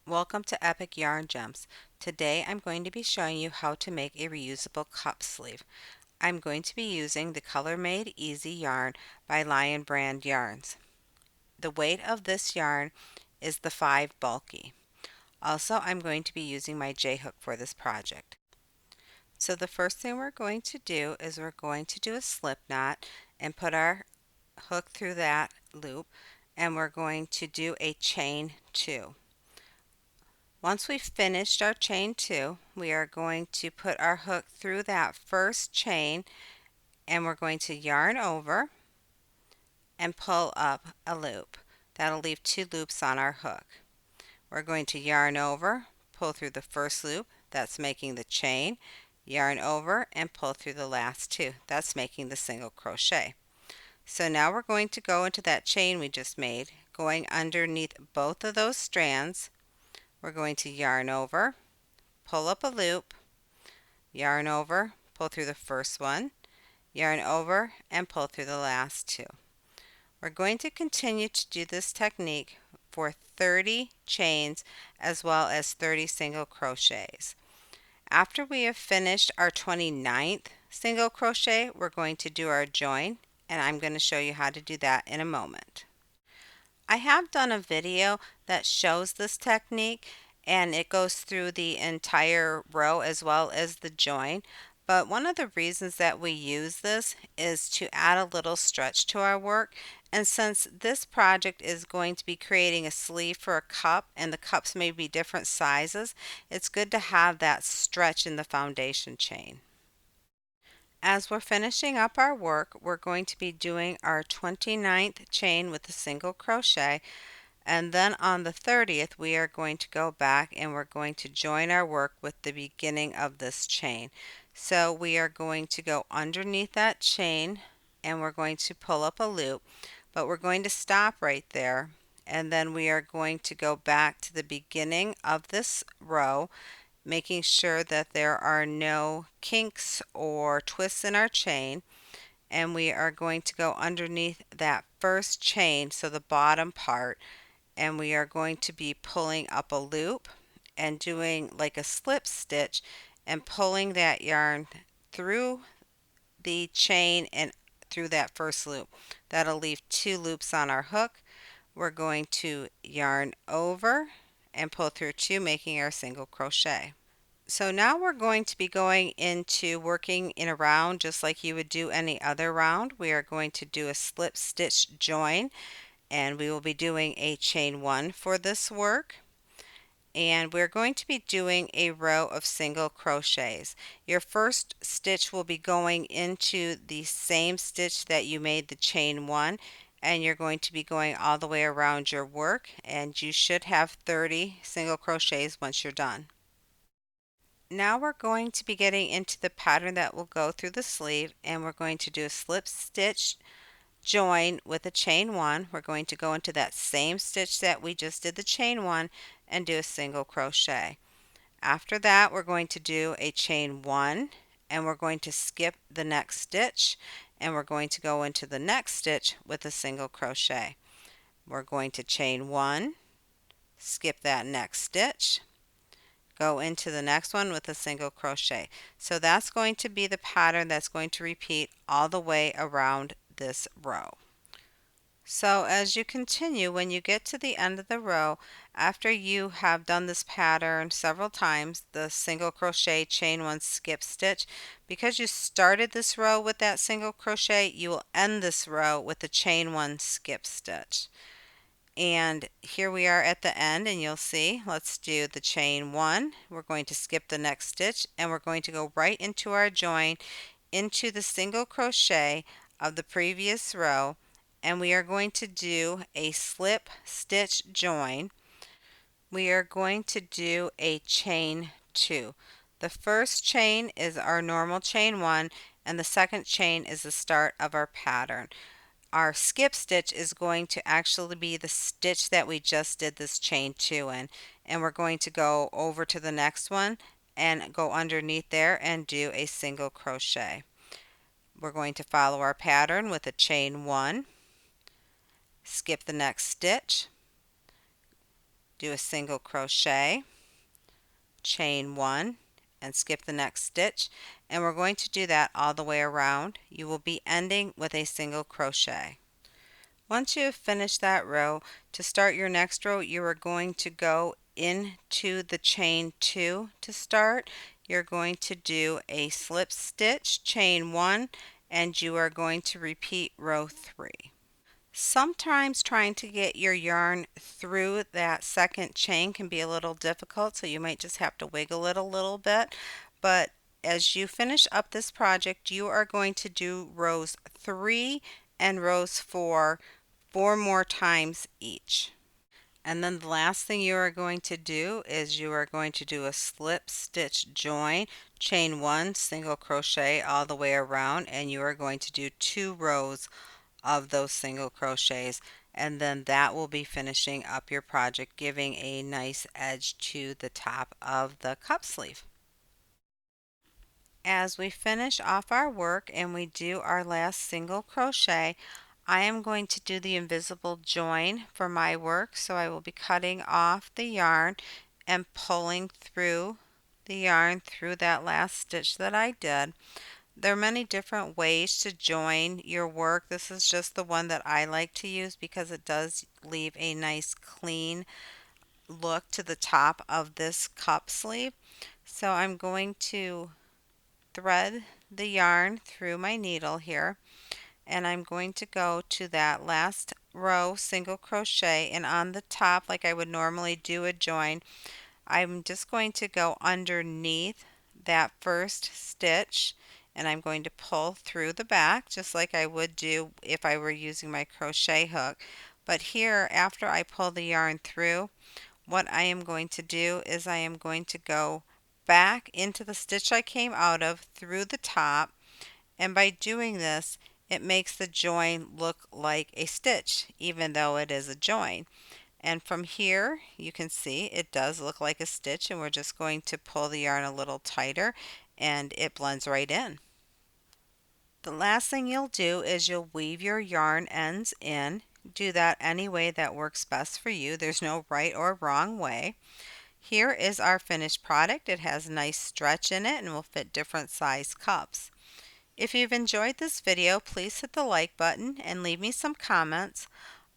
Welcome to Epic Yarn Gems. Today I'm going to be showing you how to make a reusable cup sleeve. I'm going to be using the Color Made Easy yarn by Lion Brand Yarns. The weight of this yarn is the 5 bulky. Also, I'm going to be using my J-hook for this project. So the first thing we're going to do is we're going to do a slip knot and put our hook through that loop, and we're going to do a chain 2. Once we've finished our chain 2, we are going to put our hook through that first chain, and we're going to yarn over and pull up a loop. That'll leave 2 loops on our hook. We're going to yarn over, pull through the first loop, that's making the chain, yarn over and pull through the last 2, that's making the single crochet. So now we're going to go into that chain we just made, going underneath both of those strands. We're going to yarn over, pull up a loop, yarn over, pull through the first one, yarn over and pull through the last 2. We're going to continue to do this technique for 30 chains as well as 30 single crochets. After we have finished our 29th single crochet, we're going to do our join, and I'm going to show you how to do that in a moment. I have done a video that shows this technique, and it goes through the entire row as well as the join. But one of the reasons that we use this is to add a little stretch to our work. And since this project is going to be creating a sleeve for a cup, and the cups may be different sizes, it's good to have that stretch in the foundation chain. As we're finishing up our work, we're going to be doing our 29th chain with a single crochet, and then on the 30th we are going to go back and we're going to join our work with the beginning of this chain. So we are going to go underneath that chain and we're going to pull up a loop, but we're going to stop right there, and then we are going to go back to the beginning of this row, making sure that there are no kinks or twists in our chain, and we are going to go underneath that first chain, so the bottom part, and we are going to be pulling up a loop and doing like a slip stitch and pulling that yarn through the chain and through that first loop. That'll leave 2 loops on our hook. We're going to yarn over and pull through 2, making our single crochet. So now we're going to be going into working in a round just like you would do any other round. We are going to do a slip stitch join, and we will be doing a chain 1 for this work. And we're going to be doing a row of single crochets. Your first stitch will be going into the same stitch that you made the chain 1, and you're going to be going all the way around your work, and you should have 30 single crochets once you're done. Now we're going to be getting into the pattern that will go through the sleeve, and we're going to do a slip stitch join with a chain 1. We're going to go into that same stitch that we just did the chain 1 and do a single crochet. After that, we're going to do a chain 1, and we're going to skip the next stitch, and we're going to go into the next stitch with a single crochet. We're going to chain 1, skip that next stitch, go into the next one with a single crochet. So that's going to be the pattern that's going to repeat all the way around this row. So as you continue, when you get to the end of the row, after you have done this pattern several times, the single crochet, chain 1, skip stitch, because you started this row with that single crochet, you will end this row with the chain 1, skip stitch. And here we are at the end, and you'll see, let's do the chain 1. We're going to skip the next stitch, and we're going to go right into our join into the single crochet of the previous row, and we are going to do a slip stitch join. We are going to do a chain 2. The first chain is our normal chain 1, and the second chain is the start of our pattern. Our skip stitch is going to actually be the stitch that we just did this chain 2 in, and we're going to go over to the next one and go underneath there and do a single crochet. We're going to follow our pattern with a chain 1, skip the next stitch, do a single crochet, chain one, and skip the next stitch, and we're going to do that all the way around. You will be ending with a single crochet. Once you have finished that row, to start your next row, you are going to go into the chain two to start. You're going to do a slip stitch, chain one, and you are going to repeat row three. Sometimes trying to get your yarn through that second chain can be a little difficult, so you might just have to wiggle it a little bit. But as you finish up this project, you are going to do rows 3 and rows 4 more times each. And then the last thing you are going to do is you are going to do a slip stitch join, chain one, single crochet all the way around, and you are going to do 2 rows of those single crochets, and then that will be finishing up your project, giving a nice edge to the top of the cup sleeve. As we finish off our work and we do our last single crochet, I am going to do the invisible join for my work, so I will be cutting off the yarn and pulling through the yarn through that last stitch that I did. There are many different ways to join your work. This is just the one that I like to use because it does leave a nice clean look to the top of this cup sleeve. So I'm going to thread the yarn through my needle here, and I'm going to go to that last row single crochet, and on the top, like I would normally do a join, I'm just going to go underneath that first stitch, and I'm going to pull through the back just like I would do if I were using my crochet hook. But here, after I pull the yarn through, what I am going to do is I am going to go back into the stitch I came out of through the top, and by doing this it makes the join look like a stitch even though it is a join. And from here you can see it does look like a stitch, and we're just going to pull the yarn a little tighter and it blends right in. The last thing you'll do is you'll weave your yarn ends in. Do that any way that works best for you. There's no right or wrong way. Here is our finished product. It has nice stretch in it and will fit different size cups. If you've enjoyed this video, please hit the like button and leave me some comments.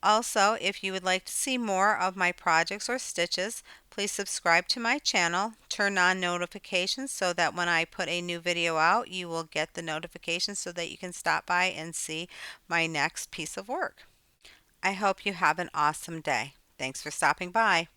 Also, if you would like to see more of my projects or stitches, please subscribe to my channel, turn on notifications so that when I put a new video out, you will get the notifications so that you can stop by and see my next piece of work. I hope you have an awesome day. Thanks for stopping by.